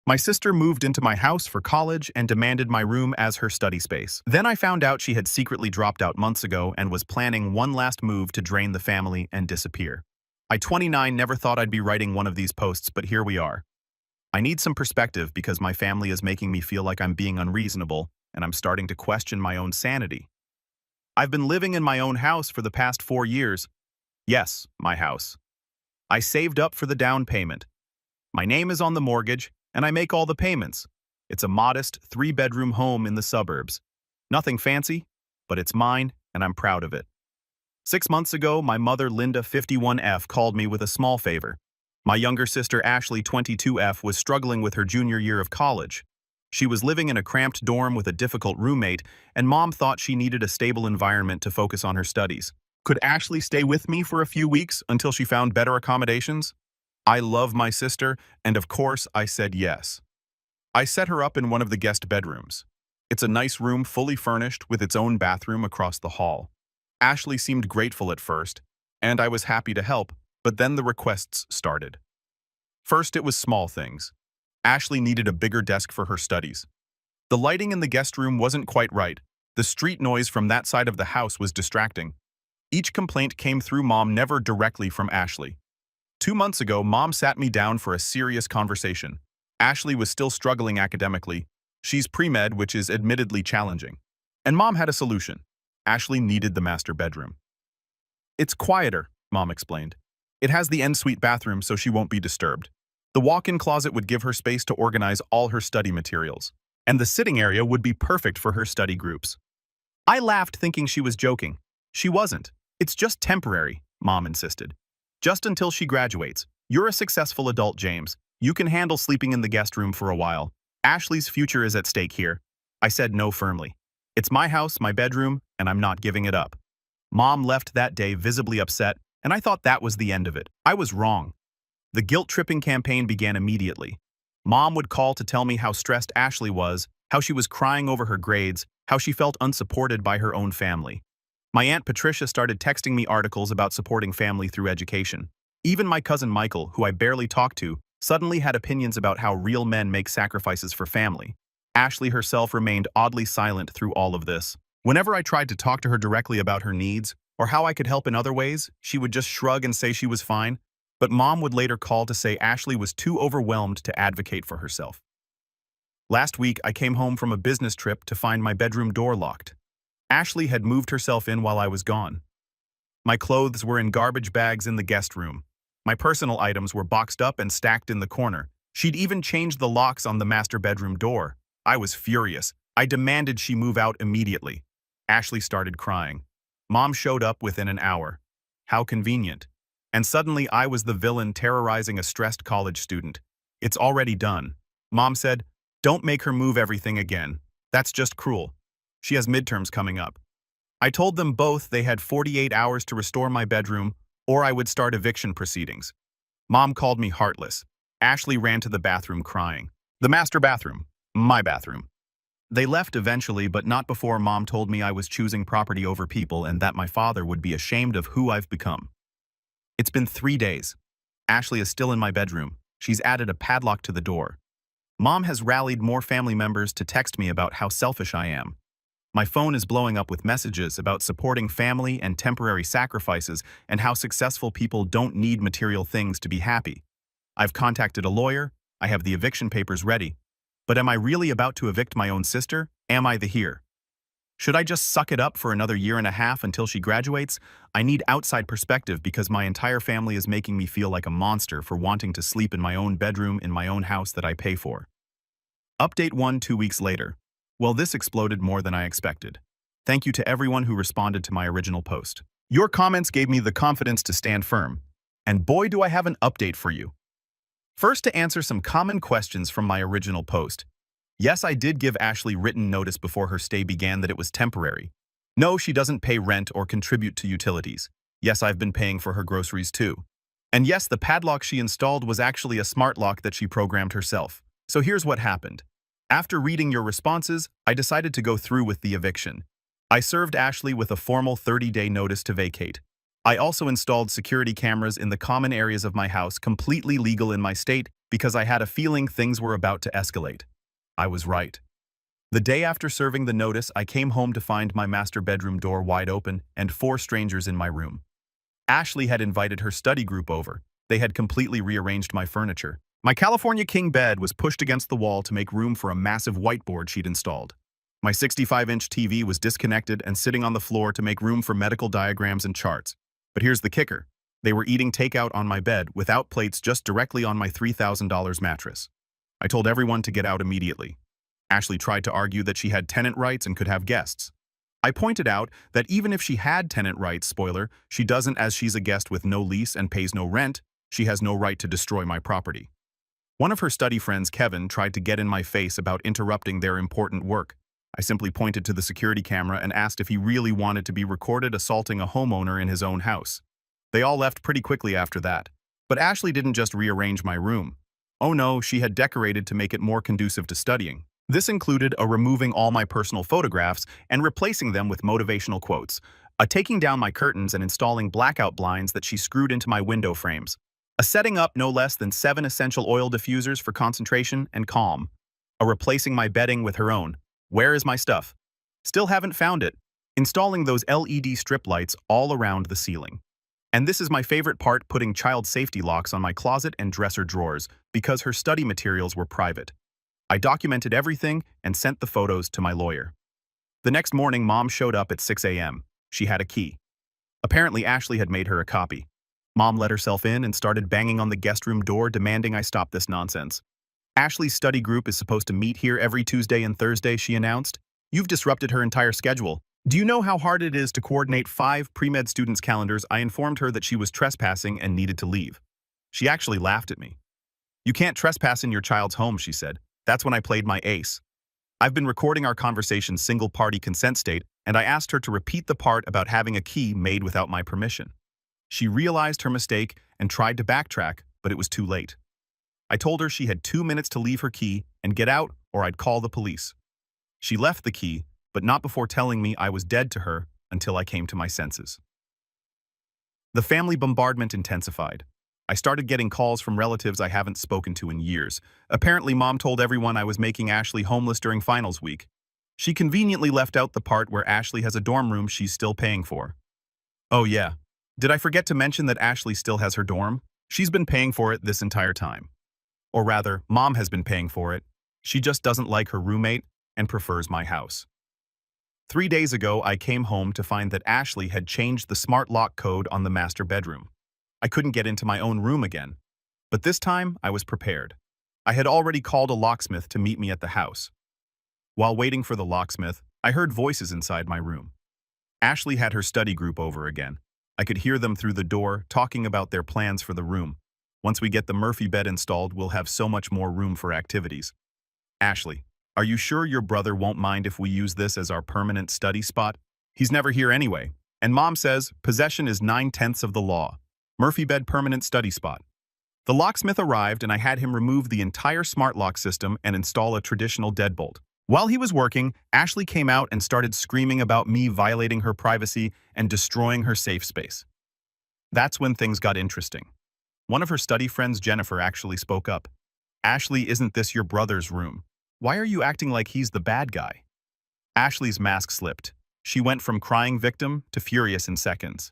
My sister moved into my house for college and demanded my room as her study space. Then I found out she had secretly dropped out months ago and was planning one last move to drain the family and disappear. I, 29, never thought I'd be writing one of these posts, but here we are. I need some perspective because my family is making me feel like I'm being unreasonable, and I'm starting to question my own sanity. I've been living in my own house for the past 4 years. Yes, my house. I saved up for the down payment. My name is on the mortgage, and I make all the payments. It's a modest 3-bedroom home in the suburbs. Nothing fancy, but it's mine, and I'm proud of it. 6 months ago, my mother, Linda, 51F, called me with a small favor. My younger sister, Ashley, 22F, was struggling with her junior year of college. She was living in a cramped dorm with a difficult roommate, and Mom thought she needed a stable environment to focus on her studies. Could Ashley stay with me for a few weeks until she found better accommodations? I love my sister, and of course I said yes. I set her up in one of the guest bedrooms. It's a nice room fully furnished with its own bathroom across the hall. Ashley seemed grateful at first, and I was happy to help, but then the requests started. First, it was small things. Ashley needed a bigger desk for her studies. The lighting in the guest room wasn't quite right. The street noise from that side of the house was distracting. Each complaint came through Mom, never directly from Ashley. 2 months ago, Mom sat me down for a serious conversation. Ashley was still struggling academically. She's pre-med, which is admittedly challenging. And Mom had a solution. Ashley needed the master bedroom. It's quieter, Mom explained. It has the ensuite bathroom so she won't be disturbed. The walk-in closet would give her space to organize all her study materials. And the sitting area would be perfect for her study groups. I laughed, thinking she was joking. She wasn't. It's just temporary, Mom insisted. Just until she graduates. You're a successful adult, James. You can handle sleeping in the guest room for a while. Ashley's future is at stake here. I said no firmly. It's my house, my bedroom, and I'm not giving it up. Mom left that day visibly upset, and I thought that was the end of it. I was wrong. The guilt-tripping campaign began immediately. Mom would call to tell me how stressed Ashley was, how she was crying over her grades, how she felt unsupported by her own family. My Aunt Patricia started texting me articles about supporting family through education. Even my cousin Michael, who I barely talked to, suddenly had opinions about how real men make sacrifices for family. Ashley herself remained oddly silent through all of this. Whenever I tried to talk to her directly about her needs, or how I could help in other ways, she would just shrug and say she was fine. But Mom would later call to say Ashley was too overwhelmed to advocate for herself. Last week, I came home from a business trip to find my bedroom door locked. Ashley had moved herself in while I was gone. My clothes were in garbage bags in the guest room. My personal items were boxed up and stacked in the corner. She'd even changed the locks on the master bedroom door. I was furious. I demanded she move out immediately. Ashley started crying. Mom showed up within an hour. How convenient. And suddenly I was the villain terrorizing a stressed college student. It's already done. Mom said, "Don't make her move everything again. That's just cruel. She has midterms coming up." I told them both they had 48 hours to restore my bedroom, or I would start eviction proceedings. Mom called me heartless. Ashley ran to the bathroom crying. The master bathroom. My bathroom. They left eventually, but not before Mom told me I was choosing property over people and that my father would be ashamed of who I've become. It's been 3 days. Ashley is still in my bedroom. She's added a padlock to the door. Mom has rallied more family members to text me about how selfish I am. My phone is blowing up with messages about supporting family and temporary sacrifices and how successful people don't need material things to be happy. I've contacted a lawyer. I have the eviction papers ready. But am I really about to evict my own sister? Am I the here? Should I just suck it up for another 1.5 years until she graduates? I need outside perspective because my entire family is making me feel like a monster for wanting to sleep in my own bedroom in my own house that I pay for. Update 1 2 weeks later. Well, this exploded more than I expected. Thank you to everyone who responded to my original post. Your comments gave me the confidence to stand firm. And boy, do I have an update for you. First, to answer some common questions from my original post. Yes, I did give Ashley written notice before her stay began that it was temporary. No, she doesn't pay rent or contribute to utilities. Yes, I've been paying for her groceries too. And yes, the padlock she installed was actually a smart lock that she programmed herself. So here's what happened. After reading your responses, I decided to go through with the eviction. I served Ashley with a formal 30-day notice to vacate. I also installed security cameras in the common areas of my house, completely legal in my state, because I had a feeling things were about to escalate. I was right. The day after serving the notice, I came home to find my master bedroom door wide open and 4 strangers in my room. Ashley had invited her study group over. They had completely rearranged my furniture. My California king bed was pushed against the wall to make room for a massive whiteboard she'd installed. My 65-inch TV was disconnected and sitting on the floor to make room for medical diagrams and charts. But here's the kicker. They were eating takeout on my bed without plates, just directly on my $3,000 mattress. I told everyone to get out immediately. Ashley tried to argue that she had tenant rights and could have guests. I pointed out that even if she had tenant rights, spoiler, she doesn't, as she's a guest with no lease and pays no rent. She has no right to destroy my property. One of her study friends, Kevin, tried to get in my face about interrupting their important work. I simply pointed to the security camera and asked if he really wanted to be recorded assaulting a homeowner in his own house. They all left pretty quickly after that. But Ashley didn't just rearrange my room. Oh no, she had decorated to make it more conducive to studying. This included removing all my personal photographs and replacing them with motivational quotes, taking down my curtains and installing blackout blinds that she screwed into my window frames, setting up no less than 7 essential oil diffusers for concentration and calm, replacing my bedding with her own. Where is my stuff? Still haven't found it. Installing those LED strip lights all around the ceiling. And this is my favorite part, putting child safety locks on my closet and dresser drawers because her study materials were private. I documented everything and sent the photos to my lawyer. The next morning, Mom showed up at 6 a.m. She had a key. Apparently, Ashley had made her a copy. Mom let herself in and started banging on the guest room door, demanding I stop this nonsense. Ashley's study group is supposed to meet here every Tuesday and Thursday, she announced. You've disrupted her entire schedule. Do you know how hard it is to coordinate 5 pre-med students' calendars? I informed her that she was trespassing and needed to leave. She actually laughed at me. You can't trespass in your child's home, she said. That's when I played my ace. I've been recording our conversation single-party consent state, and I asked her to repeat the part about having a key made without my permission. She realized her mistake and tried to backtrack, but it was too late. I told her she had 2 minutes to leave her key and get out, or I'd call the police. She left the key, but not before telling me I was dead to her until I came to my senses. The family bombardment intensified. I started getting calls from relatives I haven't spoken to in years. Apparently, Mom told everyone I was making Ashley homeless during finals week. She conveniently left out the part where Ashley has a dorm room she's still paying for. Oh yeah, did I forget to mention that Ashley still has her dorm? She's been paying for it this entire time. Or rather, Mom has been paying for it. She just doesn't like her roommate and prefers my house. 3 days ago, I came home to find that Ashley had changed the smart lock code on the master bedroom. I couldn't get into my own room again. But this time, I was prepared. I had already called a locksmith to meet me at the house. While waiting for the locksmith, I heard voices inside my room. Ashley had her study group over again. I could hear them through the door, talking about their plans for the room. Once we get the Murphy bed installed, we'll have so much more room for activities. Ashley, are you sure your brother won't mind if we use this as our permanent study spot? He's never here anyway. And Mom says possession is 9/10 of the law. Murphy bed permanent study spot. The locksmith arrived and I had him remove the entire smart lock system and install a traditional deadbolt. While he was working, Ashley came out and started screaming about me violating her privacy and destroying her safe space. That's when things got interesting. One of her study friends, Jennifer, actually spoke up. Ashley, isn't this your brother's room? Why are you acting like he's the bad guy? Ashley's mask slipped. She went from crying victim to furious in seconds.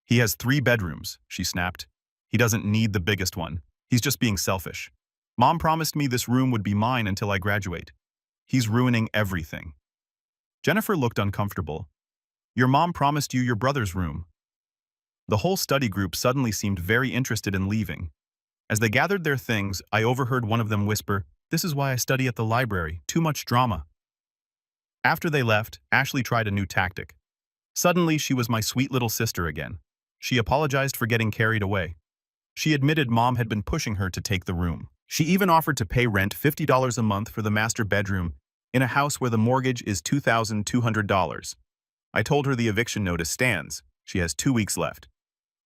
He has 3 bedrooms, she snapped. He doesn't need the biggest one. He's just being selfish. Mom promised me this room would be mine until I graduate. He's ruining everything. Jennifer looked uncomfortable. Your mom promised you your brother's room. The whole study group suddenly seemed very interested in leaving. As they gathered their things, I overheard one of them whisper, "This is why I study at the library. Too much drama." After they left, Ashley tried a new tactic. Suddenly, she was my sweet little sister again. She apologized for getting carried away. She admitted Mom had been pushing her to take the room. She even offered to pay rent $50 a month for the master bedroom in a house where the mortgage is $2,200. I told her the eviction notice stands. She has 2 weeks left.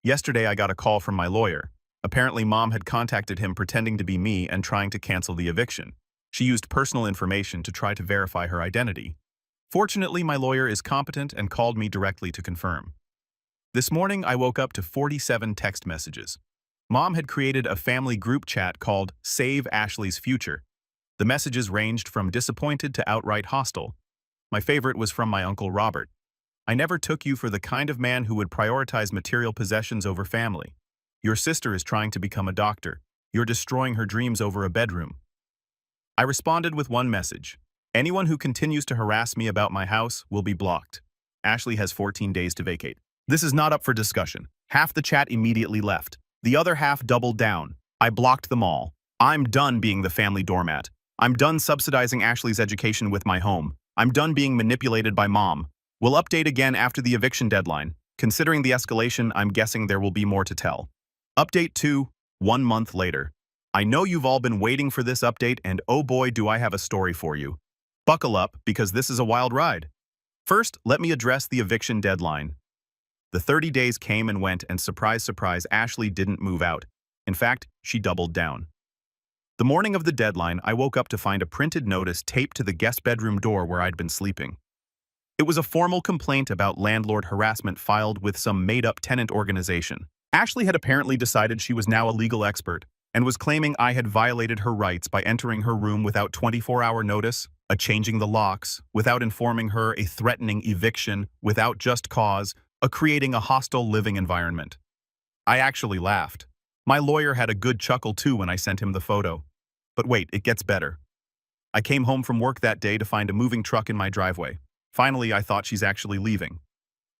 Yesterday, I got a call from my lawyer. Apparently, Mom had contacted him pretending to be me and trying to cancel the eviction. She used personal information to try to verify her identity. Fortunately, my lawyer is competent and called me directly to confirm. This morning, I woke up to 47 text messages. Mom had created a family group chat called Save Ashley's Future. The messages ranged from disappointed to outright hostile. My favorite was from my Uncle Robert. I never took you for the kind of man who would prioritize material possessions over family. Your sister is trying to become a doctor. You're destroying her dreams over a bedroom. I responded with one message. Anyone who continues to harass me about my house will be blocked. Ashley has 14 days to vacate. This is not up for discussion. Half the chat immediately left. The other half doubled down. I blocked them all. I'm done being the family doormat. I'm done subsidizing Ashley's education with my home. I'm done being manipulated by mom. We'll update again after the eviction deadline. Considering the escalation, I'm guessing there will be more to tell. Update 2, 1 month later. I know you've all been waiting for this update, and oh boy do I have a story for you. Buckle up, because this is a wild ride. First, let me address the eviction deadline. The 30 days came and went, and surprise, surprise, Ashley didn't move out. In fact, she doubled down. The morning of the deadline, I woke up to find a printed notice taped to the guest bedroom door where I'd been sleeping. It was a formal complaint about landlord harassment filed with some made-up tenant organization. Ashley had apparently decided she was now a legal expert and was claiming I had violated her rights by entering her room without 24-hour notice, a changing the locks, without informing her, a threatening eviction, without just cause, a creating a hostile living environment. I actually laughed. My lawyer had a good chuckle too when I sent him the photo. But wait, it gets better. I came home from work that day to find a moving truck in my driveway. Finally, I thought she's actually leaving.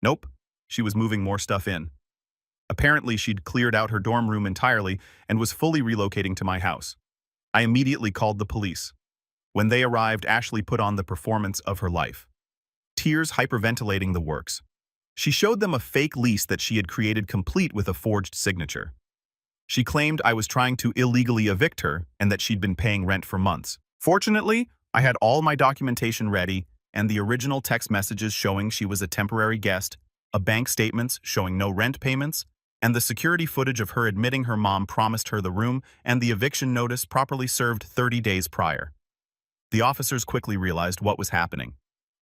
Nope, she was moving more stuff in. Apparently, she'd cleared out her dorm room entirely and was fully relocating to my house. I immediately called the police. When they arrived, Ashley put on the performance of her life. Tears hyperventilating the works. She showed them a fake lease that she had created complete with a forged signature. She claimed I was trying to illegally evict her and that she'd been paying rent for months. Fortunately, I had all my documentation ready and the original text messages showing she was a temporary guest, a bank statements showing no rent payments, and the security footage of her admitting her mom promised her the room and the eviction notice properly served 30 days prior. The officers quickly realized what was happening.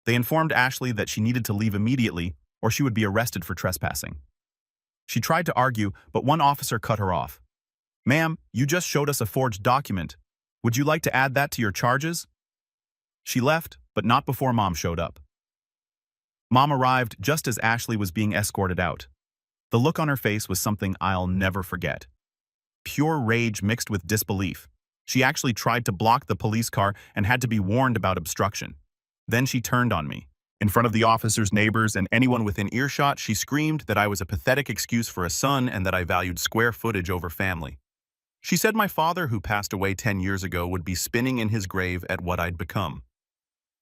They informed Ashley that she needed to leave immediately or she would be arrested for trespassing. She tried to argue, but one officer cut her off. "Ma'am, you just showed us a forged document. Would you like to add that to your charges?" She left, but not before Mom showed up. Mom arrived just as Ashley was being escorted out. The look on her face was something I'll never forget. Pure rage mixed with disbelief. She actually tried to block the police car and had to be warned about obstruction. Then she turned on me. In front of the officers' neighbors and anyone within earshot, she screamed that I was a pathetic excuse for a son and that I valued square footage over family. She said my father, who passed away 10 years ago, would be spinning in his grave at what I'd become.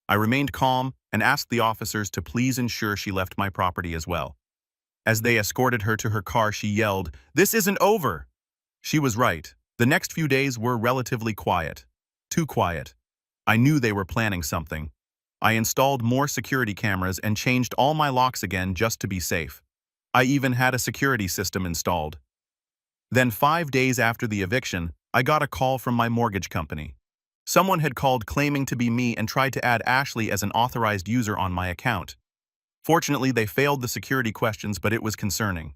I remained calm and asked the officers to please ensure she left my property as well. As they escorted her to her car, she yelled, "This isn't over!" She was right. The next few days were relatively quiet. Too quiet. I knew they were planning something. I installed more security cameras and changed all my locks again just to be safe. I even had a security system installed. Then 5 days after the eviction, I got a call from my mortgage company. Someone had called claiming to be me and tried to add Ashley as an authorized user on my account. Fortunately, they failed the security questions, but it was concerning.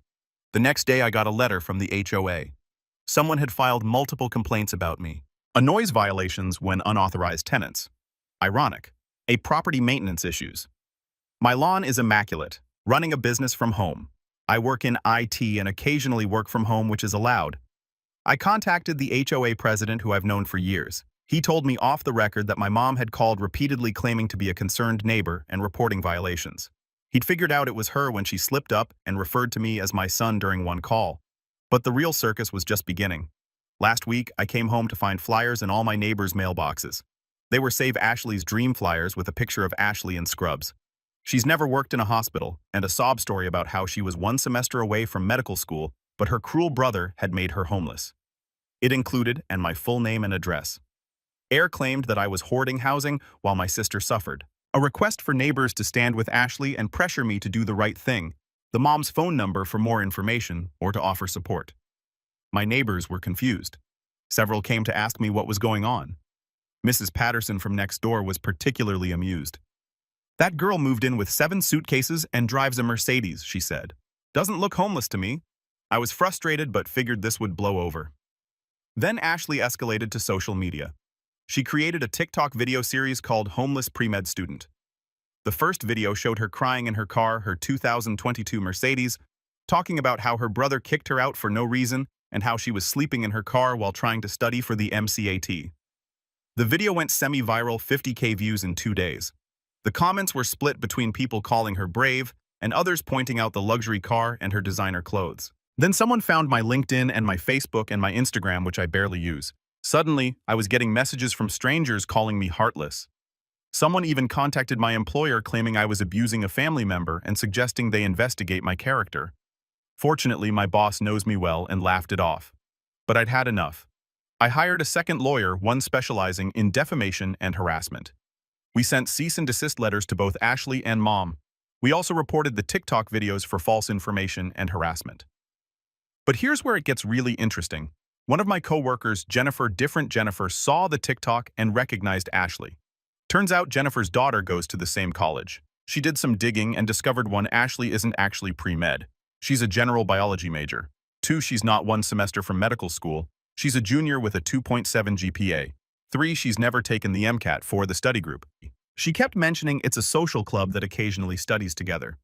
The next day, I got a letter from the HOA. Someone had filed multiple complaints about me. A noise violations when unauthorized tenants. Ironic. A property maintenance issues. My lawn is immaculate, running a business from home. I work in IT and occasionally work from home, which is allowed. I contacted the HOA president, who I've known for years. He told me off the record that my mom had called repeatedly claiming to be a concerned neighbor and reporting violations. He'd figured out it was her when she slipped up and referred to me as my son during one call. But the real circus was just beginning. Last week, I came home to find flyers in all my neighbors' mailboxes. They were Save Ashley's Dream flyers with a picture of Ashley in scrubs. She's never worked in a hospital, and a sob story about how she was 1 semester away from medical school, but her cruel brother had made her homeless. It included, and my full name and address. Air claimed that I was hoarding housing while my sister suffered. A request for neighbors to stand with Ashley and pressure me to do the right thing. The mom's phone number for more information or to offer support. My neighbors were confused. Several came to ask me what was going on. Mrs. Patterson from next door was particularly amused. "That girl moved in with 7 suitcases and drives a Mercedes," she said. "Doesn't look homeless to me." I was frustrated but figured this would blow over. Then Ashley escalated to social media. She created a TikTok video series called Homeless Pre-Med Student. The first video showed her crying in her car, her 2022 Mercedes, talking about how her brother kicked her out for no reason and how she was sleeping in her car while trying to study for the MCAT. The video went semi-viral, 50K views in 2 days. The comments were split between people calling her brave and others pointing out the luxury car and her designer clothes. Then someone found my LinkedIn and my Facebook and my Instagram, which I barely use. Suddenly, I was getting messages from strangers calling me heartless. Someone even contacted my employer claiming I was abusing a family member and suggesting they investigate my character. Fortunately, my boss knows me well and laughed it off. But I'd had enough. I hired a second lawyer, one specializing in defamation and harassment. We sent cease and desist letters to both Ashley and Mom. We also reported the TikTok videos for false information and harassment. But here's where it gets really interesting. One of my coworkers, Jennifer, saw the TikTok and recognized Ashley. Turns out Jennifer's daughter goes to the same college. She did some digging and discovered 1, Ashley isn't actually pre-med. She's a general biology major. 2, she's not 1 semester from medical school. She's a junior with a 2.7 GPA. 3, she's never taken the MCAT for the study group. She kept mentioning it's a social club that occasionally studies together.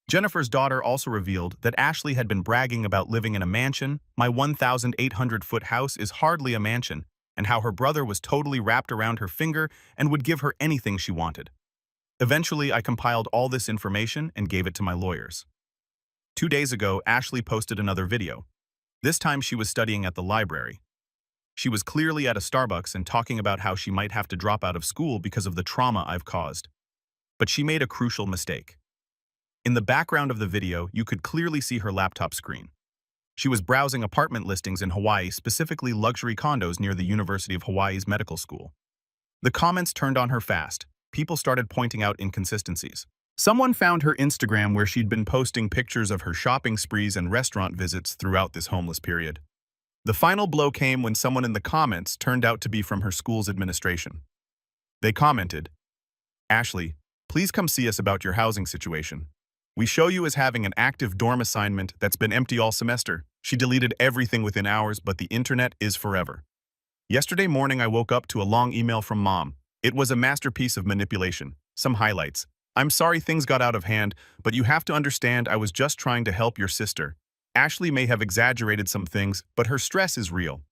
Jennifer's daughter also revealed that Ashley had been bragging about living in a mansion. My 1,800-foot house is hardly a mansion, and how her brother was totally wrapped around her finger and would give her anything she wanted. Eventually, I compiled all this information and gave it to my lawyers. 2 days ago, Ashley posted another video. This time she was studying at the library. She was clearly at a Starbucks and talking about how she might have to drop out of school because of the trauma I've caused. But she made a crucial mistake. In the background of the video, you could clearly see her laptop screen. She was browsing apartment listings in Hawaii, specifically luxury condos near the University of Hawaii's medical school. The comments turned on her fast. People started pointing out inconsistencies. Someone found her Instagram where she'd been posting pictures of her shopping sprees and restaurant visits throughout this homeless period. The final blow came when someone in the comments turned out to be from her school's administration. They commented, "Ashley, please come see us about your housing situation. We show you as having an active dorm assignment that's been empty all semester." She deleted everything within hours, but the internet is forever. Yesterday morning, I woke up to a long email from Mom. It was a masterpiece of manipulation. Some highlights. "I'm sorry things got out of hand, but you have to understand I was just trying to help your sister. Ashley may have exaggerated some things, but her stress is real.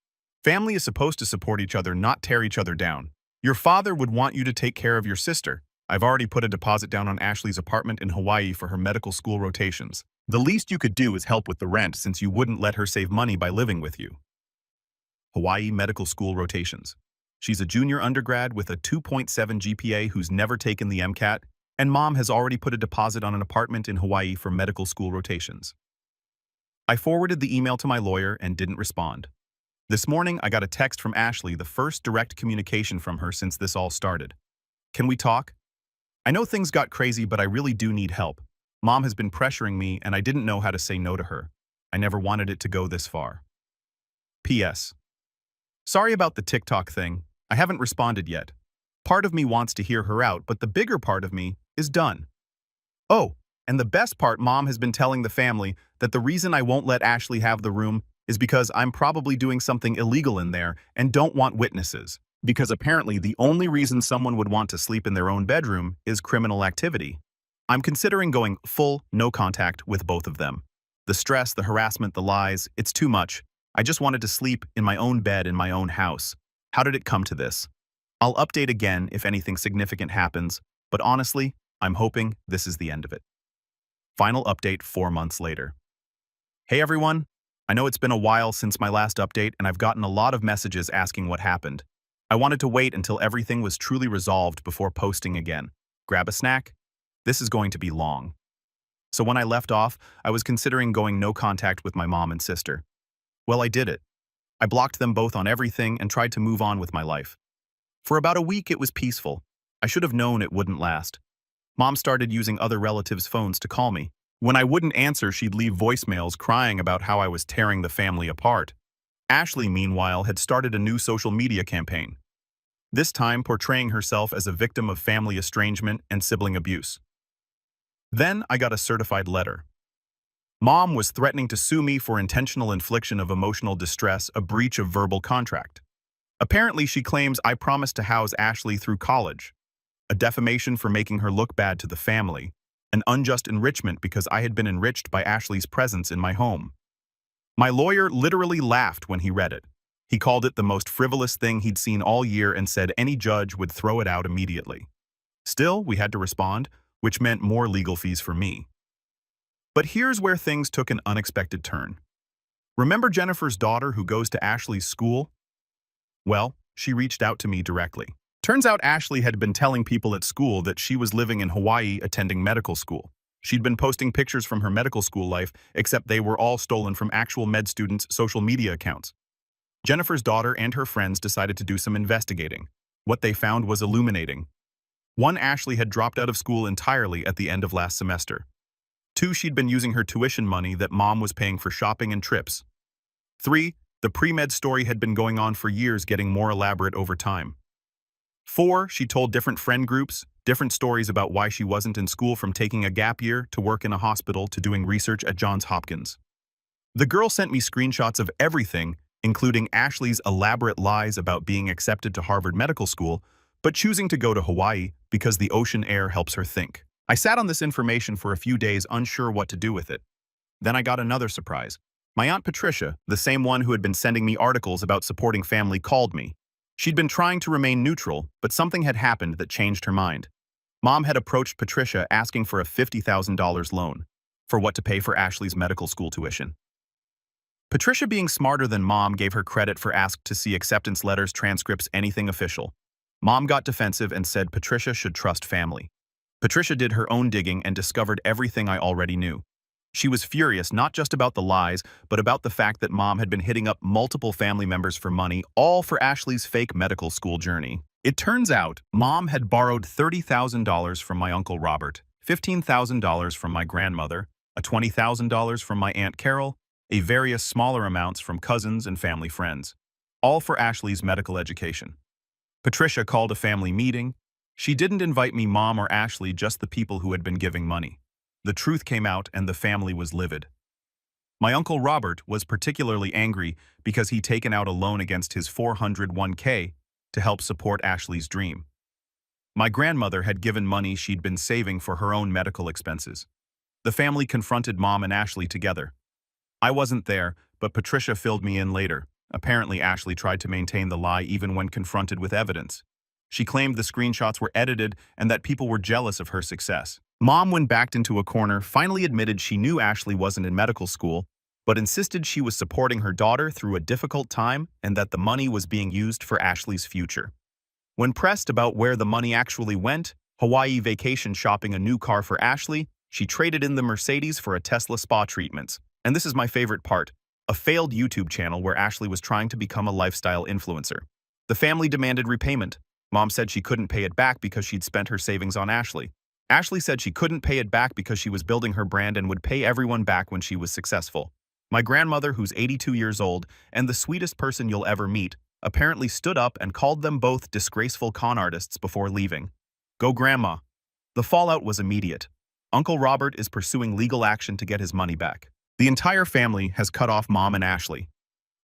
Family is supposed to support each other, not tear each other down. Your father would want you to take care of your sister. I've already put a deposit down on Ashley's apartment in Hawaii for her medical school rotations. The least you could do is help with the rent since you wouldn't let her save money by living with you." Hawaii medical school rotations. She's a junior undergrad with a 2.7 GPA who's never taken the MCAT, and Mom has already put a deposit on an apartment in Hawaii for medical school rotations. I forwarded the email to my lawyer and didn't respond. This morning, I got a text from Ashley, the first direct communication from her since this all started. "Can we talk? I know things got crazy, but I really do need help. Mom has been pressuring me, and I didn't know how to say no to her. I never wanted it to go this far. P.S. Sorry about the TikTok thing. I haven't responded yet. Part of me wants to hear her out, but the bigger part of me is done. Oh, and the best part, Mom has been telling the family that the reason I won't let Ashley have the room is because I'm probably doing something illegal in there and don't want witnesses. Because apparently the only reason someone would want to sleep in their own bedroom is criminal activity. I'm considering going full no contact with both of them. The stress, the harassment, the lies, it's too much. I just wanted to sleep in my own bed in my own house. How did it come to this? I'll update again if anything significant happens, but honestly, I'm hoping this is the end of it." Final update 4 months later. Hey everyone, I know it's been a while since my last update and I've gotten a lot of messages asking what happened. I wanted to wait until everything was truly resolved before posting again. Grab a snack? This is going to be long. So when I left off, I was considering going no contact with my mom and sister. Well, I did it. I blocked them both on everything and tried to move on with my life. For about a week, it was peaceful. I should have known it wouldn't last. Mom started using other relatives' phones to call me. When I wouldn't answer, she'd leave voicemails crying about how I was tearing the family apart. Ashley, meanwhile, had started a new social media campaign, this time portraying herself as a victim of family estrangement and sibling abuse. Then I got a certified letter. Mom was threatening to sue me for intentional infliction of emotional distress, a breach of verbal contract. Apparently, she claims I promised to house Ashley through college, a defamation for making her look bad to the family, an unjust enrichment because I had been enriched by Ashley's presence in my home. My lawyer literally laughed when he read it. He called it the most frivolous thing he'd seen all year and said any judge would throw it out immediately. Still, we had to respond, which meant more legal fees for me. But here's where things took an unexpected turn. Remember Jennifer's daughter who goes to Ashley's school? Well, she reached out to me directly. Turns out Ashley had been telling people at school that she was living in Hawaii attending medical school. She'd been posting pictures from her medical school life, except they were all stolen from actual med students' social media accounts. Jennifer's daughter and her friends decided to do some investigating. What they found was illuminating. 1, Ashley had dropped out of school entirely at the end of last semester. 2, she'd been using her tuition money that Mom was paying for shopping and trips. 3, the pre-med story had been going on for years, getting more elaborate over time. 4, she told different friend groups, different stories about why she wasn't in school, from taking a gap year to work in a hospital to doing research at Johns Hopkins. The girl sent me screenshots of everything, including Ashley's elaborate lies about being accepted to Harvard Medical School, but choosing to go to Hawaii because the ocean air helps her think. I sat on this information for a few days, unsure what to do with it. Then I got another surprise. My Aunt Patricia, the same one who had been sending me articles about supporting family, called me. She'd been trying to remain neutral, but something had happened that changed her mind. Mom had approached Patricia asking for a $50,000 loan. For what? To pay for Ashley's medical school tuition. Patricia, being smarter than Mom, gave her credit for asked to see acceptance letters, transcripts, anything official. Mom got defensive and said Patricia should trust family. Patricia did her own digging and discovered everything I already knew. She was furious not just about the lies, but about the fact that Mom had been hitting up multiple family members for money, all for Ashley's fake medical school journey. It turns out Mom had borrowed $30,000 from my Uncle Robert, $15,000 from my grandmother, a $20,000 from my Aunt Carol, a various smaller amounts from cousins and family friends, all for Ashley's medical education. Patricia called a family meeting. She didn't invite me, Mom, or Ashley, just the people who had been giving money. The truth came out and the family was livid. My Uncle Robert was particularly angry because he'd taken out a loan against his 401k to help support Ashley's dream. My grandmother had given money she'd been saving for her own medical expenses. The family confronted Mom and Ashley together. I wasn't there, but Patricia filled me in later. Apparently, Ashley tried to maintain the lie even when confronted with evidence. She claimed the screenshots were edited and that people were jealous of her success. Mom, when backed into a corner, finally admitted she knew Ashley wasn't in medical school, but insisted she was supporting her daughter through a difficult time and that the money was being used for Ashley's future. When pressed about where the money actually went, Hawaii vacation shopping, a new car for Ashley, she traded in the Mercedes for a Tesla spa treatments. And this is my favorite part, a failed YouTube channel where Ashley was trying to become a lifestyle influencer. The family demanded repayment. Mom said she couldn't pay it back because she'd spent her savings on Ashley. Ashley said she couldn't pay it back because she was building her brand and would pay everyone back when she was successful. My grandmother, who's 82 years old and the sweetest person you'll ever meet, apparently stood up and called them both disgraceful con artists before leaving. Go Grandma. The fallout was immediate. Uncle Robert is pursuing legal action to get his money back. The entire family has cut off Mom and Ashley.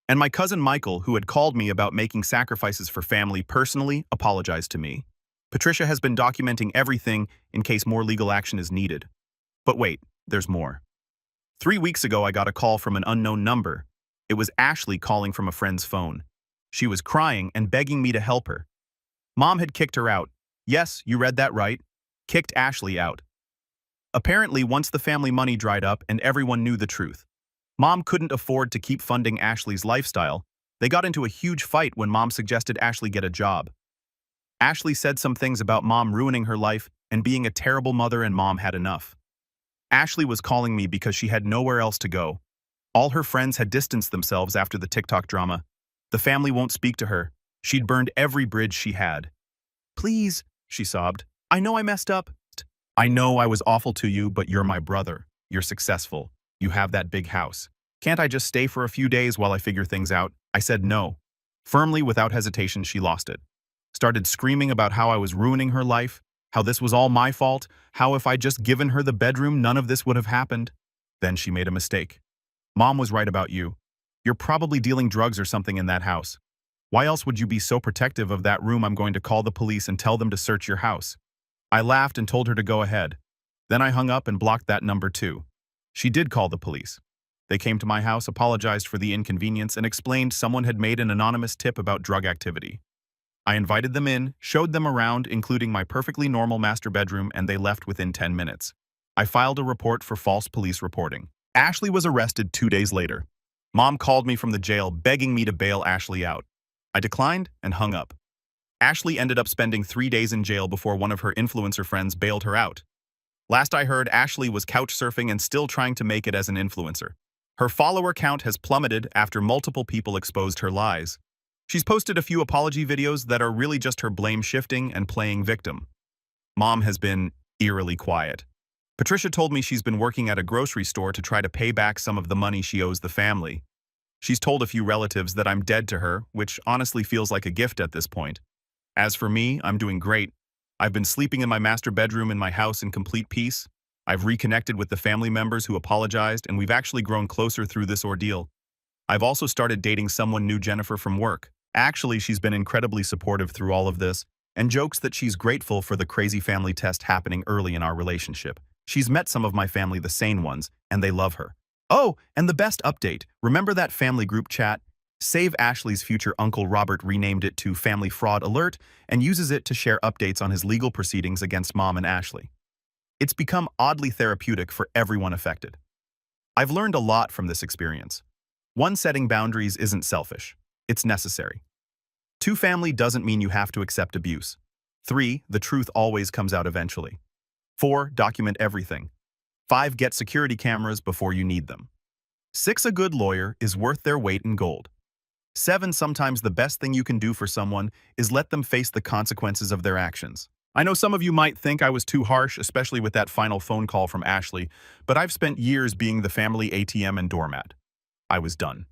And my cousin Michael, who had called me about making sacrifices for family, personally apologized to me. Patricia has been documenting everything in case more legal action is needed. But wait, there's more. 3 weeks ago, I got a call from an unknown number. It was Ashley calling from a friend's phone. She was crying and begging me to help her. Mom had kicked her out. Yes, you read that right. Kicked Ashley out. Apparently, once the family money dried up and everyone knew the truth, Mom couldn't afford to keep funding Ashley's lifestyle. They got into a huge fight when Mom suggested Ashley get a job. Ashley said some things about Mom ruining her life and being a terrible mother, and Mom had enough. Ashley was calling me because she had nowhere else to go. All her friends had distanced themselves after the TikTok drama. The family won't speak to her. She'd burned every bridge she had. Please, she sobbed. I know I messed up. I know I was awful to you, but you're my brother. You're successful. You have that big house. Can't I just stay for a few days while I figure things out? I said no. Firmly, without hesitation, she lost it. Started screaming about how I was ruining her life, how this was all my fault, how if I'd just given her the bedroom, none of this would have happened. Then she made a mistake. Mom was right about you. You're probably dealing drugs or something in that house. Why else would you be so protective of that room? I'm going to call the police and tell them to search your house. I laughed and told her to go ahead. Then I hung up and blocked that number too. She did call the police. They came to my house, apologized for the inconvenience, and explained someone had made an anonymous tip about drug activity. I invited them in, showed them around, including my perfectly normal master bedroom, and they left within 10 minutes. I filed a report for false police reporting. Ashley was arrested 2 days later. Mom called me from the jail, begging me to bail Ashley out. I declined and hung up. Ashley ended up spending 3 days in jail before one of her influencer friends bailed her out. Last I heard, Ashley was couch surfing and still trying to make it as an influencer. Her follower count has plummeted after multiple people exposed her lies. She's posted a few apology videos that are really just her blame shifting and playing victim. Mom has been eerily quiet. Patricia told me she's been working at a grocery store to try to pay back some of the money she owes the family. She's told a few relatives that I'm dead to her, which honestly feels like a gift at this point. As for me, I'm doing great. I've been sleeping in my master bedroom in my house in complete peace. I've reconnected with the family members who apologized, and we've actually grown closer through this ordeal. I've also started dating someone new, Jennifer, from work. Actually, she's been incredibly supportive through all of this, and jokes that she's grateful for the crazy family test happening early in our relationship. She's met some of my family, the sane ones, and they love her. Oh, and the best update, remember that family group chat? Save Ashley's future uncle Robert renamed it to Family Fraud Alert and uses it to share updates on his legal proceedings against Mom and Ashley. It's become oddly therapeutic for everyone affected. I've learned a lot from this experience. 1, setting boundaries isn't selfish. It's necessary. 2, family doesn't mean you have to accept abuse. 3, the truth always comes out eventually. 4, document everything. 5, get security cameras before you need them. 6, a good lawyer is worth their weight in gold. 7, sometimes the best thing you can do for someone is let them face the consequences of their actions. I know some of you might think I was too harsh, especially with that final phone call from Ashley, but I've spent years being the family ATM and doormat. I was done.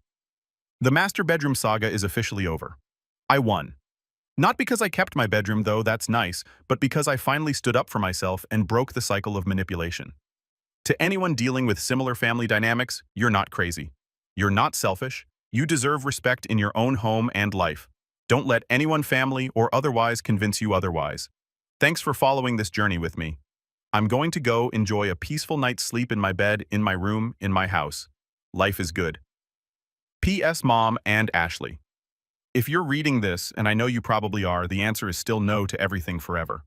The master bedroom saga is officially over. I won. Not because I kept my bedroom, though that's nice, but because I finally stood up for myself and broke the cycle of manipulation. To anyone dealing with similar family dynamics, you're not crazy. You're not selfish. You deserve respect in your own home and life. Don't let anyone, family or otherwise, convince you otherwise. Thanks for following this journey with me. I'm going to go enjoy a peaceful night's sleep in my bed, in my room, in my house. Life is good. P.S. Mom and Ashley. If you're reading this, and I know you probably are, the answer is still no to everything forever.